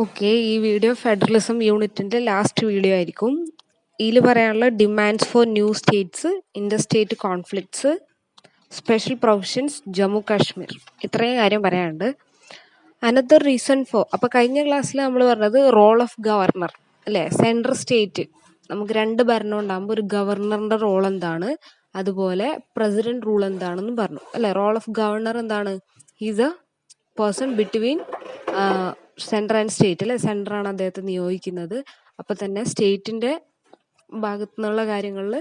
Okay, ഈ video federalism യൂണിറ്റിൻ്റെ last video ആയിരിക്കും. ഇതിൽ പറയാനുള്ള demands for new States, inter state conflicts, special provisions, Jammu Kashmir, ഇത്രയും കാര്യം പറയാനുണ്ട്. അനദർ റീസൺ ഫോർ, അപ്പോൾ കഴിഞ്ഞ ക്ലാസ്സിൽ നമ്മൾ പറഞ്ഞത് റോൾ ഓഫ് ഗവർണർ അല്ലേ, സെൻട്രൽ സ്റ്റേറ്റ് നമുക്ക് രണ്ട് ഭരണം ഉണ്ടാകുമ്പോൾ ഒരു ഗവർണറിൻ്റെ റോൾ എന്താണ്, അതുപോലെ പ്രസിഡന്റ് റൂൾ എന്താണെന്നും പറഞ്ഞു അല്ലേ. റോൾ ഓഫ് ഗവർണർ എന്താണ്? He's A person between central and state അല്ലെ, സെൻട്രാണ് അദ്ദേഹത്തെ നിയോഗിക്കുന്നത്. അപ്പം തന്നെ സ്റ്റേറ്റിൻ്റെ ഭാഗത്തു നിന്നുള്ള കാര്യങ്ങളിൽ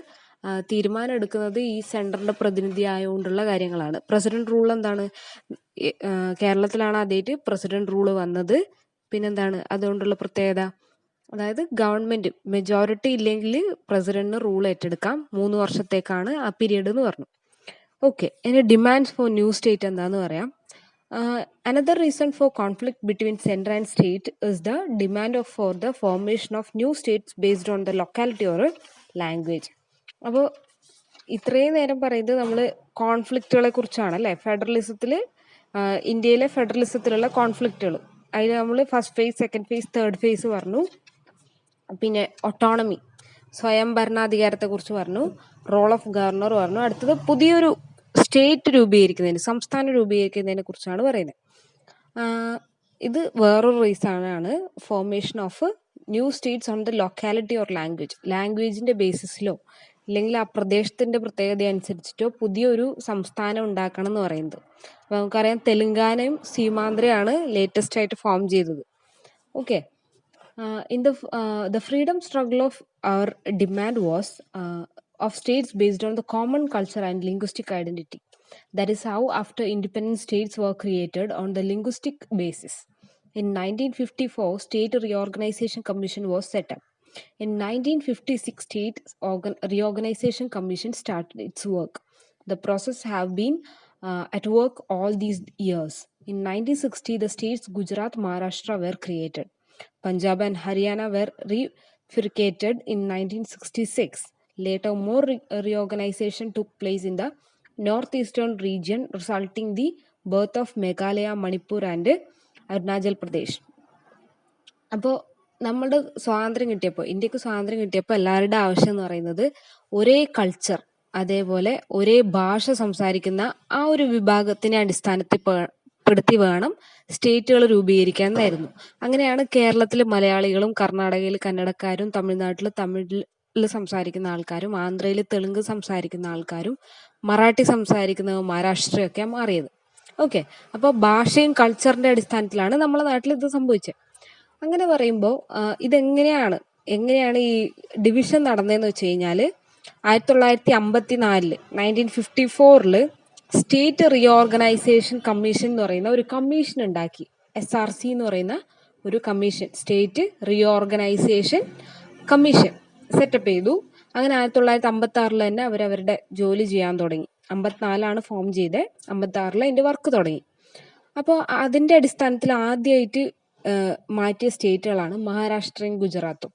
തീരുമാനം എടുക്കുന്നത് ഈ സെൻട്രലിൻ്റെ പ്രതിനിധി ആയതുകൊണ്ടുള്ള കാര്യങ്ങളാണ്. പ്രസിഡന്റ് റൂൾ എന്താണ്? കേരളത്തിലാണ് ആദ്യമായിട്ട് പ്രസിഡന്റ് റൂള് വന്നത്. പിന്നെന്താണ് അതുകൊണ്ടുള്ള പ്രത്യേകത? അതായത് ഗവൺമെൻറ് മെജോറിറ്റി ഇല്ലെങ്കിൽ പ്രസിഡന്റിന് റൂൾ ഏറ്റെടുക്കാം. 3 വർഷത്തേക്കാണ് ആ പീരീഡ് എന്ന് പറഞ്ഞു. ഓക്കെ, ഇനി ഡിമാൻഡ്സ് ഫോർ ന്യൂ സ്റ്റേറ്റ് എന്താന്ന് പറയാം. Another reason for conflict between center and state is the demand for the formation of new states based on the locality or language. അപ്പോൾ ഇത്രയും നേരം പറയുന്നത് നമ്മൾ കോൺഫ്ലിക്റ്റുകളെ കുറിച്ചാണ് അല്ലേ. ഫെഡറലിസത്തിൽ ഇന്ത്യയിലെ ഫെഡറലിസത്തിലുള്ള കോൺഫ്ലിക്റ്റുകൾ, അതിൽ നമ്മൾ first phase, second phase, third phase പറഞ്ഞു. പിന്നെ ഒട്ടോണമി, സ്വയം ഭരണാധികാരത്തെക്കുറിച്ച് പറഞ്ഞു, റോൾ ഓഫ് ഗവർണർ പറഞ്ഞു. അടുത്തത് പുതിയൊരു സ്റ്റേറ്റ് രൂപീകരിക്കുന്നതിന്, സംസ്ഥാനം രൂപീകരിക്കുന്നതിനെ കുറിച്ചാണ് പറയുന്നത്. ഇത് വേറൊരു റീസണാണ്, formation of new states on the locality or language. ലാംഗ്വേജിൻ്റെ ബേസിസിലോ അല്ലെങ്കിൽ ആ പ്രദേശത്തിൻ്റെ പ്രത്യേകത അനുസരിച്ചിട്ടോ പുതിയൊരു സംസ്ഥാനം ഉണ്ടാക്കണം എന്ന് പറയുന്നത്. അപ്പോൾ നമുക്കറിയാം തെലുങ്കാനയും സീമാന്ധ്രയാണ് ലേറ്റസ്റ്റ് ആയിട്ട് ഫോം ചെയ്തത്. Okay, in the freedom struggle of our demand was of states based on the common culture and linguistic identity. That is how after independent states were created on the linguistic basis. In 1954, State Reorganization Commission was set up. In 1956, State Reorganization Commission started its work. The process have been at work all these years. In 1960, the states Gujarat, Maharashtra were created. Punjab and Haryana were bifurcated in 1966. Later, more reorganization took place in the northeastern region, resulting in the birth of Meghalaya, Manipur and Arunachal Pradesh. അപ്പോൾ നമ്മുടെ സ്വാതന്ത്ര്യം കിട്ടിയപ്പോൾ, ഇന്ത്യക്ക് സ്വാതന്ത്ര്യം കിട്ടിയപ്പോൾ എല്ലാവരുടെ ആവശ്യം എന്ന് പറയുന്നത് ഒരേ കൾച്ചർ, അതേപോലെ ഒരേ ഭാഷ സംസാരിക്കുന്ന ആ ഒരു വിഭാഗത്തിനെ അടിസ്ഥാനപ്പെടുത്തി വേണം സ്റ്റേറ്റുകൾ രൂപീകരിക്കാൻ എന്നായിരുന്നു. അങ്ങനെയാണ് കേരളത്തിൽ മലയാളികളും, കർണാടകയിൽ കന്നഡക്കാരും, തമിഴ്നാട്ടിൽ തമിഴിൽ സംസാരിക്കുന്ന ആൾക്കാരും, ആന്ധ്രയിൽ തെലുങ്ക് സംസാരിക്കുന്ന ആൾക്കാരും, മറാഠി സംസാരിക്കുന്ന മഹാരാഷ്ട്രയൊക്കെ മാറിയത്. ഓക്കെ, അപ്പോൾ ഭാഷയും കൾച്ചറിൻ്റെ അടിസ്ഥാനത്തിലാണ് നമ്മുടെ നാട്ടിൽ ഇത് സംഭവിച്ചത്. അങ്ങനെ പറയുമ്പോൾ എങ്ങനെയാണ് ഈ ഡിവിഷൻ നടന്നതെന്ന് വെച്ച് കഴിഞ്ഞാൽ 1954 1954 സ്റ്റേറ്റ് റീഓർഗനൈസേഷൻ കമ്മീഷൻ എന്ന് പറയുന്ന ഒരു കമ്മീഷൻ ഉണ്ടാക്കി. SRC എന്ന് പറയുന്ന ഒരു commission, state reorganisation commission setup ചെയ്തു. അങ്ങനെ 1956 തന്നെ അവരവരുടെ ജോലി ചെയ്യാൻ തുടങ്ങി. 54 ഫോം ചെയ്തത്, 56 അതിൻ്റെ വർക്ക് തുടങ്ങി. അപ്പോൾ അതിൻ്റെ അടിസ്ഥാനത്തിൽ ആദ്യമായിട്ട് മാറ്റിയ സ്റ്റേറ്റുകളാണ് മഹാരാഷ്ട്രയും ഗുജറാത്തും.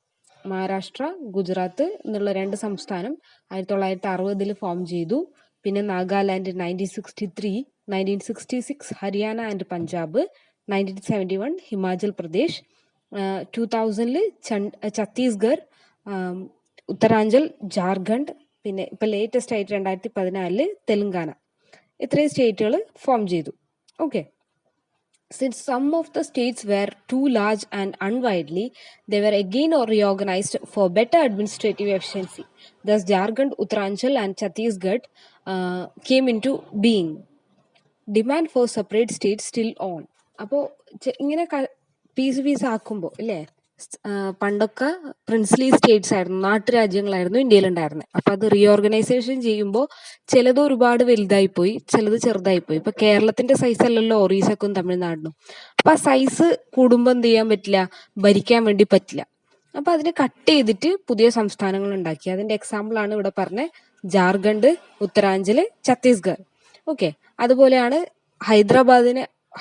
മഹാരാഷ്ട്ര, ഗുജറാത്ത് എന്നുള്ള 2 സംസ്ഥാനം 1960 ഫോം ചെയ്തു. പിന്നെ നാഗാലാൻഡ് 1963, 1966 ഹരിയാന ആൻഡ് പഞ്ചാബ്, 1971 ഹിമാചൽ പ്രദേശ്, 2000 ഛത്തീസ്ഗഡ്, ഉത്തരാഞ്ചൽ, ജാർഖണ്ഡ്, പിന്നെ ഇപ്പം ലേറ്റസ്റ്റ് ആയിട്ട് 2014 തെലുങ്കാന. ഇത്രയും സ്റ്റേറ്റുകൾ ഫോം ചെയ്തു. Okay, since some of the states were too large and unwieldy, they were again reorganized for better administrative efficiency. Thus, Jharkhand, Uttaranchal, and Chhattisgarh came into being. Demand for separate states still on. അപ്പോൾ ഇങ്ങനെ piece ആക്കുമ്പോൾ ഇല്ലേ, പണ്ടൊക്കെ princely States ആയിരുന്നു, നാട്ടുരാജ്യങ്ങളായിരുന്നു ഇന്ത്യയിലുണ്ടായിരുന്നത്. അപ്പം അത് reorganisation ചെയ്യുമ്പോൾ ചിലത് ഒരുപാട് വലുതായിപ്പോയി, ചിലത് ചെറുതായിപ്പോയി. ഇപ്പം കേരളത്തിൻ്റെ സൈസ് അല്ലല്ലോ ഒറീസക്കും തമിഴ്നാടിനും. അപ്പം ആ സൈസ് കൂടുമ്പോൾ എന്ത് ചെയ്യാൻ പറ്റില്ല, ഭരിക്കാൻ വേണ്ടി പറ്റില്ല. അപ്പം അതിനെ കട്ട് ചെയ്തിട്ട് പുതിയ സംസ്ഥാനങ്ങൾ ഉണ്ടാക്കി. അതിൻ്റെ എക്സാമ്പിളാണ് ഇവിടെ പറഞ്ഞ ജാർഖണ്ഡ്, ഉത്തരാഞ്ചൽ, ഛത്തീസ്ഗഡ്. ഓക്കെ, അതുപോലെയാണ്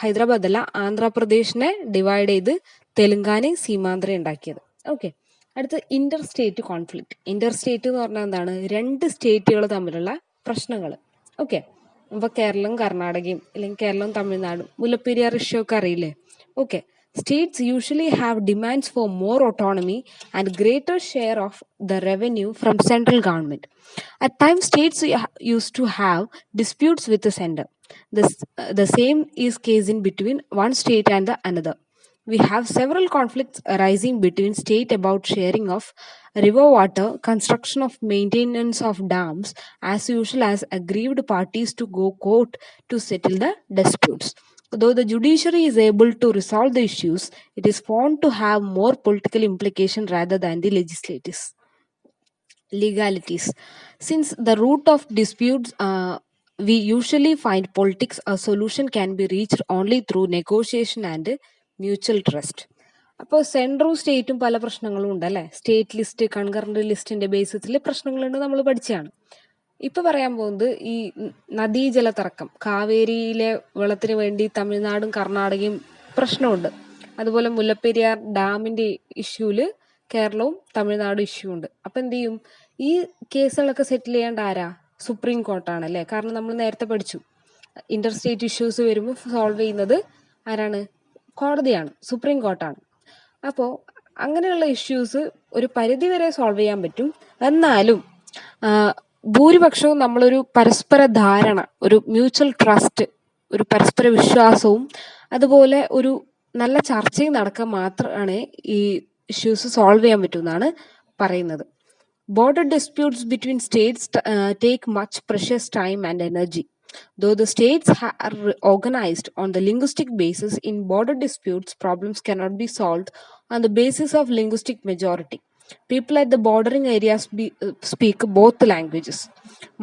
ഹൈദരാബാദല്ല, ആന്ധ്രാപ്രദേശിനെ ഡിവൈഡ് ചെയ്ത് തെലുങ്കാനയും സീമാന്ധ്ര ഉണ്ടാക്കിയത്. ഓക്കെ, അടുത്ത് Inter state conflict. Inter state എന്ന് പറഞ്ഞാൽ എന്താണ്? 2 സ്റ്റേറ്റുകൾ തമ്മിലുള്ള പ്രശ്നങ്ങൾ. ഓക്കെ, അപ്പോൾ കേരളവും കർണാടകയും അല്ലെങ്കിൽ കേരളവും തമിഴ്നാടും, മുല്ലപ്പെരിയാർ ഇഷ്യൂ ഒക്കെ അറിയില്ലേ? Okay, States usually have demands for more autonomy and greater share of the revenue from central government. At times, states used to have disputes with the center. The same is case in between one state and the another. We have several conflicts arising between state about sharing of river water, construction of maintenance of dams, as usual as aggrieved parties to go court to settle the disputes. Though the judiciary is able to resolve the issues, it is found to have more political implication rather than the legislatives. Legalities. Since the root of disputes, we usually find politics, a solution can be reached only through negotiation and mutual trust. അപ്പോൾ സെൻട്രവും സ്റ്റേറ്റും പല പ്രശ്നങ്ങളും ഉണ്ടല്ലേ. State list concurrent ലിസ്റ്റിന്റെ ബേസിസിൽ പ്രശ്നങ്ങളുണ്ട്, നമ്മൾ പഠിച്ചതാണ്. ഇപ്പൊ പറയാൻ പോകുന്നത് ഈ നദീജല തർക്കം, കാവേരിയിലെ വെള്ളത്തിന് വേണ്ടി തമിഴ്നാടും കർണാടകയും പ്രശ്നമുണ്ട്. അതുപോലെ മുല്ലപ്പെരിയാർ ഡാമിന്റെ ഇഷ്യൂല് കേരളവും തമിഴ്നാടും ഇഷ്യൂ ഉണ്ട്. അപ്പൊ എന്ത് ചെയ്യും? ഈ കേസുകളൊക്കെ സെറ്റിൽ ചെയ്യേണ്ട ആരാ? സുപ്രീം കോർട്ടാണ് അല്ലേ. കാരണം നമ്മൾ നേരത്തെ പഠിച്ചു, ഇന്റർ സ്റ്റേറ്റ് ഇഷ്യൂസ് വരുമ്പോൾ സോൾവ് ചെയ്യുന്നത് ആരാണ്? കോടതിയാണ്, സുപ്രീം കോർട്ടാണ്. അപ്പോൾ അങ്ങനെയുള്ള ഇഷ്യൂസ് ഒരു പരിധി വരെ സോൾവ് ചെയ്യാൻ പറ്റും. എന്നാലും ഭൂരിപക്ഷവും നമ്മളൊരു പരസ്പര ധാരണ, ഒരു മ്യൂച്വൽ ട്രസ്റ്റ്, ഒരു പരസ്പര വിശ്വാസവും അതുപോലെ ഒരു നല്ല ചർച്ചയും നടക്കാൻ മാത്രമാണ് ഈ ഇഷ്യൂസ് സോൾവ് ചെയ്യാൻ പറ്റുമെന്നാണ് പറയുന്നത്. Border disputes between states take much precious time and energy. Though the states are organized on the linguistic basis, in border disputes, problems cannot be solved on the basis of linguistic majority. People at the bordering areas speak both languages.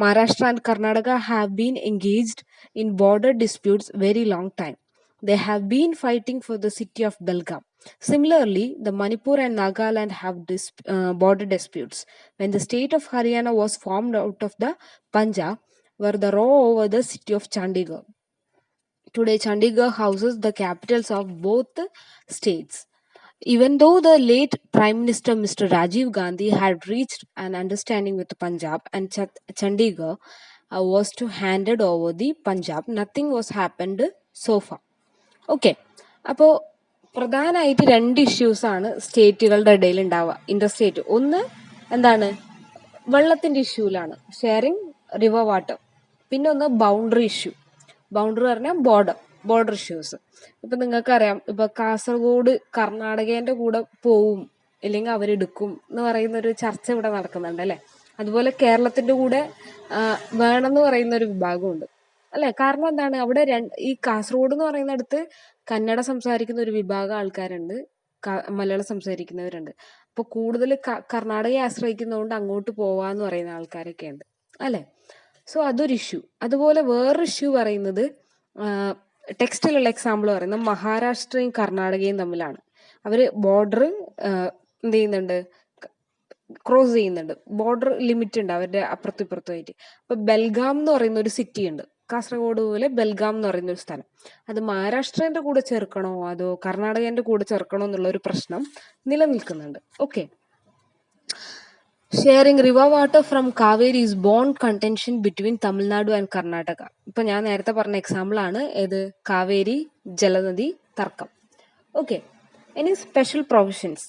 Maharashtra and Karnataka have been engaged in border disputes very long time. They have been fighting for the city of Belgaum. Similarly, the Manipur and Nagaland have border disputes. When the state of Haryana was formed out of the Punjab, were the row over the city of Chandigarh. Today, Chandigarh houses the capitals of both states. Even though the late Prime Minister Mr. Rajiv Gandhi had reached an understanding with Punjab and Chandigarh was to handed over the Punjab, nothing was happened so far. Okay, അപ്പോൾ പ്രധാനമായിട്ട് രണ്ട് ഇഷ്യൂസാണ് സ്റ്റേറ്റുകളുടെ ഇടയിൽ ഉണ്ടാവുക, Inter state. ഒന്ന് എന്താണ്? വെള്ളത്തിന്റെ ഇഷ്യൂലാണ്, sharing river water. പിന്നെ ഒന്ന് ബൗണ്ടറി ഇഷ്യൂ. ബൗണ്ടറി പറഞ്ഞാൽ ബോർഡർ ഇഷ്യൂസ്. ഇപ്പൊ നിങ്ങൾക്കറിയാം, ഇപ്പൊ കാസർഗോഡ് കർണാടകേന്റെ കൂടെ പോവും അല്ലെങ്കിൽ അവരെടുക്കും എന്ന് പറയുന്ന ഒരു ചർച്ച ഇവിടെ നടക്കുന്നുണ്ട് അല്ലെ. അതുപോലെ കേരളത്തിന്റെ കൂടെ വേണമെന്ന് പറയുന്ന ഒരു വിഭാഗമുണ്ട് അല്ലെ. കാരണം എന്താണ്? അവിടെ ഈ കാസർഗോഡ് എന്ന് പറയുന്നിടത്ത് കന്നഡ സംസാരിക്കുന്ന ഒരു വിഭാഗം ആൾക്കാരുണ്ട്, മലയാളം സംസാരിക്കുന്നവരുണ്ട്. അപ്പൊ കൂടുതൽ കർണാടകയെ ആശ്രയിക്കുന്നതുകൊണ്ട് അങ്ങോട്ട് പോവാന്ന് പറയുന്ന ആൾക്കാരൊക്കെ ഉണ്ട് അല്ലെ. സോ അതൊരു ഇഷ്യൂ. അതുപോലെ വേറൊരു ഇഷ്യൂ പറയുന്നത്, ടെക്സ്റ്റിലുള്ള എക്സാമ്പിൾ പറയുന്നത് മഹാരാഷ്ട്രയും കർണാടകയും തമ്മിലാണ്. അവര് ബോർഡർ എന്ത് ചെയ്യുന്നുണ്ട്? ക്രോസ് ചെയ്യുന്നുണ്ട്. ബോർഡർ ലിമിറ്റ് ഉണ്ട് അവരുടെ അപ്പുറത്തും ഇപ്പുറത്തുമായിട്ട്. അപ്പൊ ബെൽഗാം എന്ന് പറയുന്ന ഒരു സിറ്റി ഉണ്ട്, കാസർഗോഡ് പോലെ ബെൽഗാം എന്ന് പറയുന്ന ഒരു സ്ഥലം. അത് മഹാരാഷ്ട്രന്റെ കൂടെ ചേർക്കണോ അതോ കർണാടകന്റെ കൂടെ ചേർക്കണോ എന്നുള്ള ഒരു പ്രശ്നം നിലനിൽക്കുന്നുണ്ട്. Okay. Sharing river water from Kaveri is bone contention between Tamil Nadu and Karnataka. ഇപ്പൊ ഞാൻ നേരത്തെ പറഞ്ഞ എക്സാമ്പിൾ ആണ് ഏത്? കാവേരി ജലനദി തർക്കം. Okay. Any special provisions?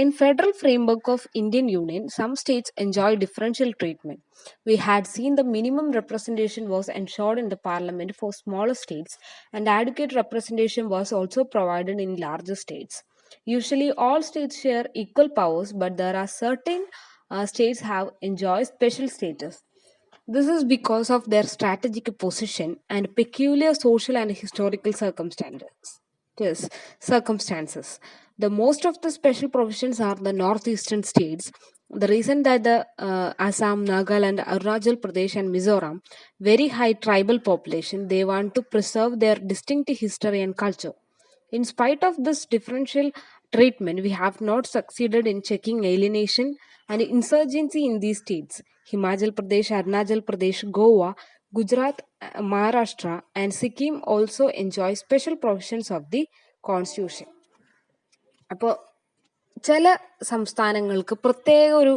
In federal framework of Indian Union, some states enjoy differential treatment. We had seen the minimum representation was ensured in the parliament for smaller states, and adequate representation was also provided in larger states. Usually, all states share equal powers, but there are certain states have enjoy special status. This is because of their strategic position and peculiar social and historical circumstances. The most of the special provisions are the northeastern states. The reason that the Assam, Nagaland, Arunachal Pradesh and Mizoram, very high tribal population, they want to preserve their distinct history and culture. In spite of this differential treatment, we have not succeeded in checking alienation and insurgency in these states. Himachal Pradesh, Arunachal Pradesh, Goa, Gujarat, Maharashtra and Sikkim also enjoy special provisions of the Constitution. അപ്പോൾ ചില സംസ്ഥാനങ്ങൾക്ക് പ്രത്യേക ഒരു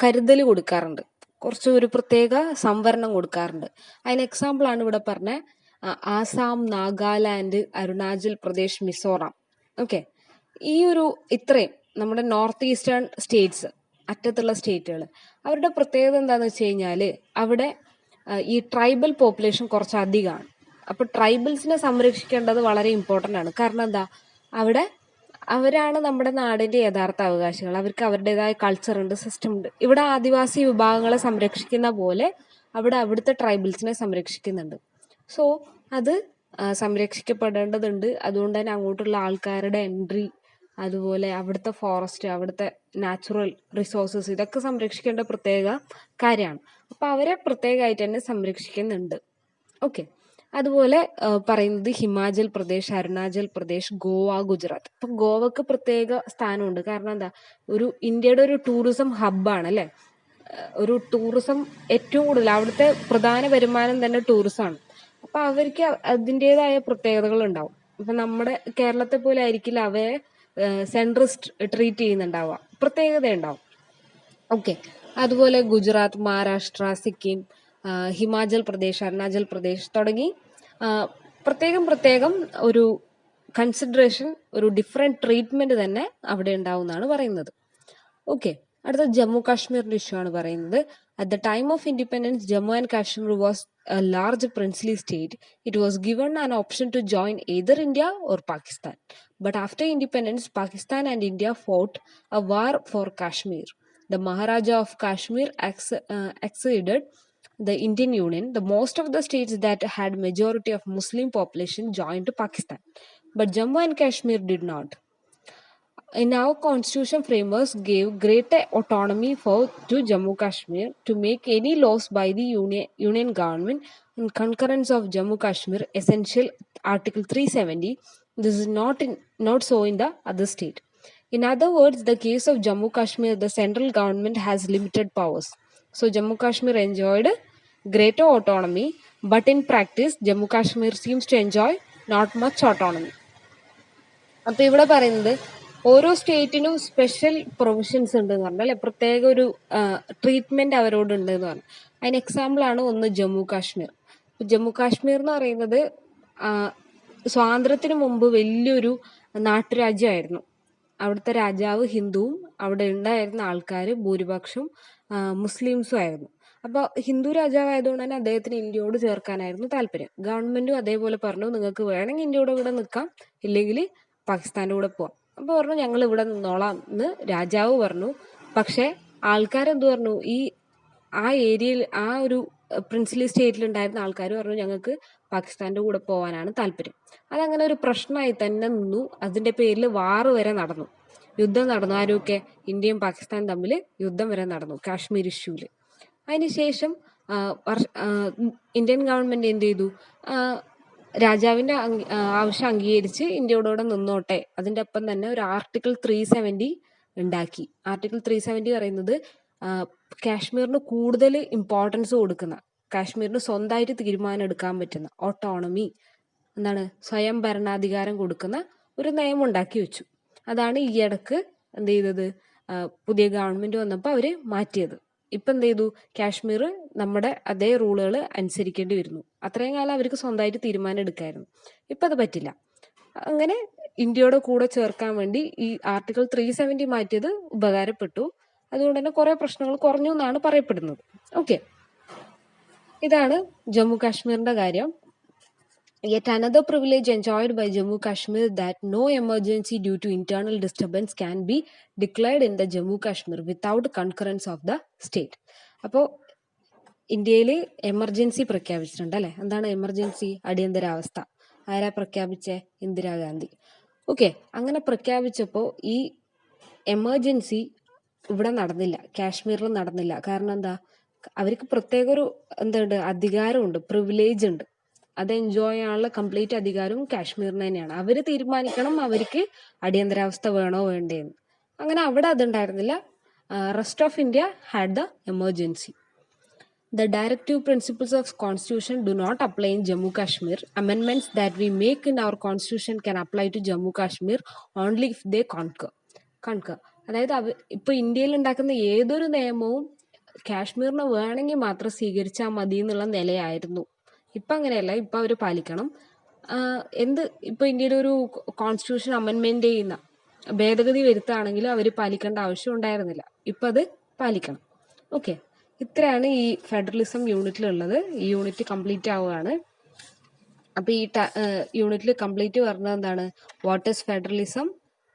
കരുതൽ കൊടുക്കാറുണ്ട്, കുറച്ച് ഒരു പ്രത്യേക സംവരണം കൊടുക്കാറുണ്ട്. അതിന് എക്സാമ്പിൾ ആണ് ഇവിടെ പറഞ്ഞ ആസാം, നാഗാലാൻഡ്, അരുണാചൽ പ്രദേശ്, മിസോറാം. ഓക്കെ, ഈ ഒരു ഇത്രയും നമ്മുടെ നോർത്ത് ഈസ്റ്റേൺ സ്റ്റേറ്റ്സ്, അറ്റത്തുള്ള സ്റ്റേറ്റുകൾ, അവരുടെ പ്രത്യേകത എന്താണെന്ന് വെച്ച് കഴിഞ്ഞാൽ അവിടെ ഈ ട്രൈബൽ പോപ്പുലേഷൻ കുറച്ച് അധികമാണ്. അപ്പോൾ ട്രൈബൽസിനെ സംരക്ഷിക്കേണ്ടത് വളരെ ഇമ്പോർട്ടൻ്റ് ആണ്. കാരണം എന്താ, അവിടെ അവരാണ് നമ്മുടെ നാടിൻ്റെ യഥാർത്ഥ അവകാശികൾ. അവർക്ക് അവരുടേതായ കൾച്ചർ ഉണ്ട്, സിസ്റ്റം ഉണ്ട്. ഇവിടെ ആദിവാസി വിഭാഗങ്ങളെ സംരക്ഷിക്കുന്ന പോലെ അവിടെ അവിടുത്തെ ട്രൈബൽസിനെ സംരക്ഷിക്കുന്നുണ്ട്. സോ അത് സംരക്ഷിക്കപ്പെടേണ്ടതുണ്ട്. അതുകൊണ്ട് തന്നെ അങ്ങോട്ടുള്ള ആൾക്കാരുടെ എൻട്രി, അതുപോലെ അവിടുത്തെ ഫോറസ്റ്റ്, അവിടുത്തെ നാച്ചുറൽ റിസോഴ്സസ്, ഇതൊക്കെ സംരക്ഷിക്കേണ്ട പ്രത്യേക കാര്യമാണ്. അപ്പോൾ അവരെ പ്രത്യേകമായിട്ട് തന്നെ സംരക്ഷിക്കുന്നുണ്ട്. ഓക്കെ, അതുപോലെ പറയുന്നത് ഹിമാചൽ പ്രദേശ്, അരുണാചൽ പ്രദേശ്, ഗോവ, ഗുജറാത്ത്. ഇപ്പം ഗോവക്ക് പ്രത്യേക സ്ഥാനമുണ്ട്. കാരണം എന്താ, ഒരു ഇന്ത്യയുടെ ഒരു ടൂറിസം ഹബ്ബാണ് അല്ലേ. ഒരു ടൂറിസം ഏറ്റവും കൂടുതൽ അവിടുത്തെ പ്രധാന വരുമാനം തന്നെ ടൂറിസമാണ്. അപ്പം അവർക്ക് അതിൻ്റെതായ പ്രത്യേകതകൾ ഉണ്ടാവും. ഇപ്പം നമ്മുടെ കേരളത്തെ പോലെ ആയിരിക്കില്ല അവയെ സെൻട്രിസ്റ്റ് ട്രീറ്റ് ചെയ്യുന്നുണ്ടാവുക, പ്രത്യേകത ഉണ്ടാവും. ഓക്കെ, അതുപോലെ ഗുജറാത്ത്, മഹാരാഷ്ട്ര, സിക്കിം, ഹിമാചൽ പ്രദേശ്, അരുണാചൽ പ്രദേശ് തുടങ്ങി പ്രത്യേകം ഒരു കൺസിഡറേഷൻ, ഒരു ഡിഫറെൻറ്റ് ട്രീറ്റ്മെൻറ്റ് തന്നെ അവിടെ ഉണ്ടാവുമെന്നാണ് പറയുന്നത്. ഓക്കെ, അടുത്ത ജമ്മു കാശ്മീരിൻ്റെ ഇഷ്യൂ ആണ് പറയുന്നത്. At the time of independence, Jammu and Kashmir was a large princely state. It was given an option to join either India or Pakistan. But after independence, Pakistan and India fought a war for Kashmir. The Maharaja of Kashmir acceded the Indian Union. The most of the states that had majority of Muslim population joined Pakistan, but Jammu and Kashmir did not. In our constitution frameworks gave greater autonomy to Jammu Kashmir to make any laws by the union government in concurrence of Jammu Kashmir, essential Article 370. This is not so in the other state. In other words, the case of Jammu Kashmir, the central government has limited powers. So Jammu Kashmir enjoyed greater autonomy, but in practice, Jammu Kashmir seems to enjoy not much autonomy. അപ്പോൾ ഇവിടെ പറയുന്നത് ഓരോ സ്റ്റേറ്റിനും special provisions ഉണ്ട് എന്ന് പറഞ്ഞാൽ, പ്രത്യേക ഒരു treatment അവരോട് ഉണ്ട് എന്ന് പറഞ്ഞു. അതിന് എക്സാമ്പിളാണ് ഒന്ന് ജമ്മു കാശ്മീർ. ജമ്മു കാശ്മീർ എന്ന് പറയുന്നത് സ്വാതന്ത്ര്യത്തിന് മുമ്പ് വലിയൊരു നാട്ടുരാജ്യമായിരുന്നു. അവിടുത്തെ രാജാവ് ഹിന്ദുവും അവിടെ ഉണ്ടായിരുന്ന ആൾക്കാർ ഭൂരിപക്ഷം മുസ്ലിംസും ആയിരുന്നു. അപ്പോൾ ഹിന്ദു രാജാവായതുകൊണ്ട് തന്നെ അദ്ദേഹത്തിന് ഇന്ത്യയോട് ചേർക്കാനായിരുന്നു താല്പര്യം. ഗവൺമെന്റും അതേപോലെ പറഞ്ഞു, നിങ്ങൾക്ക് വേണമെങ്കിൽ ഇന്ത്യയുടെ കൂടെ നിൽക്കാം, ഇല്ലെങ്കിൽ പാകിസ്ഥാൻ്റെ കൂടെ പോവാം. അപ്പോൾ പറഞ്ഞു ഞങ്ങൾ ഇവിടെ നിന്നോളാം എന്ന് രാജാവ് പറഞ്ഞു. പക്ഷെ ആൾക്കാരെന്ത് പറഞ്ഞു, ആ ഏരിയയിൽ, ആ ഒരു പ്രിൻസ്ലി സ്റ്റേറ്റിൽ ഉണ്ടായിരുന്ന ആൾക്കാർ പറഞ്ഞു ഞങ്ങൾക്ക് പാകിസ്ഥാൻ്റെ കൂടെ പോകാനാണ് താല്പര്യം. അതങ്ങനെ ഒരു പ്രശ്നമായി തന്നെ നിന്നു. അതിൻ്റെ പേരിൽ വാറ് വരെ നടന്നു, യുദ്ധം നടന്നു. ആരൊക്കെ? ഇന്ത്യയും പാകിസ്ഥാനും തമ്മിൽ യുദ്ധം വരെ നടന്നു കാശ്മീർ ഇഷ്യൂവിൽ. അതിനുശേഷം ഇന്ത്യൻ ഗവൺമെന്റ് എന്ത് ചെയ്തു, രാജാവിന്റെ ആവശ്യം അംഗീകരിച്ച് ഇന്ത്യയോടെ നിന്നോട്ടെ, അതിൻ്റെ ഒപ്പം തന്നെ ഒരു ആർട്ടിക്കിൾ 370 ഉണ്ടാക്കി. ആർട്ടിക്കിൾ 370 പറയുന്നത് കാശ്മീരിന് കൂടുതൽ ഇമ്പോർട്ടൻസ് കൊടുക്കുന്ന, കാശ്മീരിന് സ്വന്തമായിട്ട് തീരുമാനം എടുക്കാൻ പറ്റുന്ന, ഓട്ടോണമി, എന്താണ്, സ്വയം ഭരണാധികാരം കൊടുക്കുന്ന ഒരു നിയമം ഉണ്ടാക്കി വെച്ചു. അതാണ് ഈ ഇടക്ക് എന്ത് ചെയ്തത്, പുതിയ ഗവൺമെന്റ് വന്നപ്പോൾ അവര് മാറ്റിയത്. ഇപ്പം എന്ത് ചെയ്തു, കാശ്മീർ നമ്മുടെ അതേ റൂളുകൾ അനുസരിക്കേണ്ടി വരുന്നു. അത്രയും കാലം അവർക്ക് സ്വന്തമായിട്ട് തീരുമാനം എടുക്കായിരുന്നു, ഇപ്പം അത് പറ്റില്ല. അങ്ങനെ ഇന്ത്യയുടെ കൂടെ ചേർക്കാൻ വേണ്ടി ഈ ആർട്ടിക്കിൾ 370 മാറ്റിയത് ഉപകാരപ്പെട്ടു. അതുകൊണ്ട് തന്നെ കുറെ പ്രശ്നങ്ങൾ കുറഞ്ഞു എന്നാണ് പറയപ്പെടുന്നത്. ഓക്കെ, ഇതാണ് ജമ്മു കാശ്മീരിന്റെ കാര്യം. Yet another privilege enjoyed by Jammu Kashmir that no emergency due to internal disturbance can be declared in the Jammu Kashmir without concurrence of the state. അപ്പോൾ ഇന്ത്യയിൽ എമർജൻസി പ്രഖ്യാപിച്ചിട്ടുണ്ട് അല്ലേ. എന്താണ് എമർജൻസി? അടിയന്തരാവസ്ഥ. ആരാ പ്രഖ്യാപിച്ചേ? ഇന്ദിരാഗാന്ധി. ഓക്കെ, അങ്ങനെ പ്രഖ്യാപിച്ചപ്പോൾ ഈ എമർജൻസി ഇവിടെ നടന്നില്ല, കാശ്മീരിൽ നടന്നില്ല. കാരണം എന്താ, അവർക്ക് പ്രത്യേക ഒരു എന്തുണ്ട്, അധികാരമുണ്ട്, പ്രിവിലേജ് ഉണ്ട്. അത് എൻജോയ് ചെയ്യാനുള്ള കംപ്ലീറ്റ് അധികാരവും കാശ്മീരിന് തന്നെയാണ്. അവർ തീരുമാനിക്കണം അവർക്ക് അടിയന്തരാവസ്ഥ വേണോ വേണ്ടേന്ന്. അങ്ങനെ അവിടെ അതുണ്ടായിരുന്നില്ല. Rest of India had the emergency. The directive principles of constitution do not apply in Jammu Kashmir. Amendments that we make in our constitution can apply to Jammu Kashmir only if they concur. അതായത് ഇപ്പൊ ഇന്ത്യയിൽ ഉണ്ടാക്കുന്ന ഏതൊരു നിയമവും കാശ്മീരിന് വേണമെങ്കിൽ മാത്രം സ്വീകരിച്ചാൽ മതി എന്നുള്ള നിലയായിരുന്നു ഇപ്പം അങ്ങനെയല്ല, ഇപ്പം അവർ പാലിക്കണം. ഇപ്പോൾ ഇന്ത്യയുടെ ഒരു കോൺസ്റ്റിറ്റ്യൂഷൻ അമെൻമെൻറ്റ് ചെയ്യുന്ന ഭേദഗതി വരുത്തുകയാണെങ്കിൽ അവർ പാലിക്കേണ്ട ആവശ്യം ഉണ്ടായിരുന്നില്ല. ഇപ്പം അത് പാലിക്കണം. ഓക്കെ, ഇത്രയാണ് ഈ ഫെഡറലിസം യൂണിറ്റിലുള്ളത്. ഈ യൂണിറ്റ് കംപ്ലീറ്റ് ആവുകയാണ്. അപ്പോൾ ഈ യൂണിറ്റിൽ കംപ്ലീറ്റ് പറഞ്ഞത് എന്താണ്? വാട്ട് ഈസ് ഫെഡറലിസം,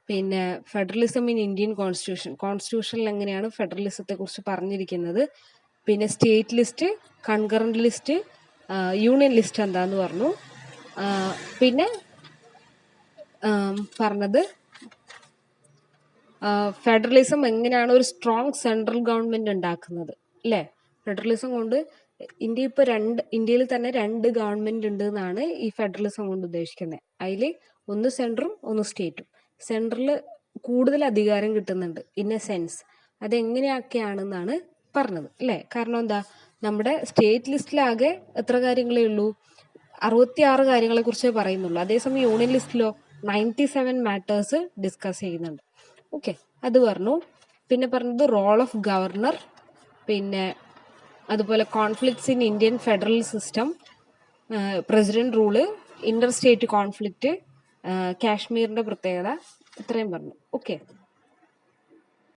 പിന്നെ ഫെഡറലിസം ഇൻ ഇന്ത്യൻ കോൺസ്റ്റിറ്റ്യൂഷനിൽ എങ്ങനെയാണ് ഫെഡറലിസത്തെ കുറിച്ച് പറഞ്ഞിരിക്കുന്നത്, പിന്നെ state list, concurrent list, union list എന്താന്ന് പറഞ്ഞു. പിന്നെ പറഞ്ഞത് ഫെഡറലിസം എങ്ങനെയാണ് ഒരു സ്ട്രോങ് സെൻട്രൽ ഗവൺമെന്റ് ഉണ്ടാക്കുന്നത്, അല്ലേ? ഫെഡറലിസം കൊണ്ട് ഇന്ത്യയിൽ തന്നെ 2 ഗവൺമെന്റ് ഉണ്ട് എന്നാണ് ഈ ഫെഡറലിസം കൊണ്ട് ഉദ്ദേശിക്കുന്നത്. അതിൽ ഒന്ന് സെൻട്രും ഒന്ന് സ്റ്റേറ്റും. സെൻട്രൽ കൂടുതൽ അധികാരം കിട്ടുന്നുണ്ട് ഇൻ എ സെൻസ്. അതെങ്ങനെയൊക്കെയാണെന്നാണ് പറഞ്ഞത്, അല്ലേ? കാരണം എന്താ, നമ്മുടെ സ്റ്റേറ്റ് ലിസ്റ്റിലാകെ എത്ര കാര്യങ്ങളേ ഉള്ളൂ? 66 കാര്യങ്ങളെ കുറിച്ചേ പറയുന്നുള്ളൂ. അതേസമയം യൂണിയൻ ലിസ്റ്റിലോ 97 മാറ്റേഴ്സ് ഡിസ്കസ് ചെയ്യുന്നുണ്ട്. ഓക്കെ, അത് പറഞ്ഞു. പിന്നെ പറഞ്ഞത് റോൾ ഓഫ് ഗവർണർ, പിന്നെ അതുപോലെ conflicts in Indian federal system, president rule, Inter state conflict, കാശ്മീരിന്റെ പ്രത്യേകത, ഇത്രയും പറഞ്ഞു. ഓക്കെ.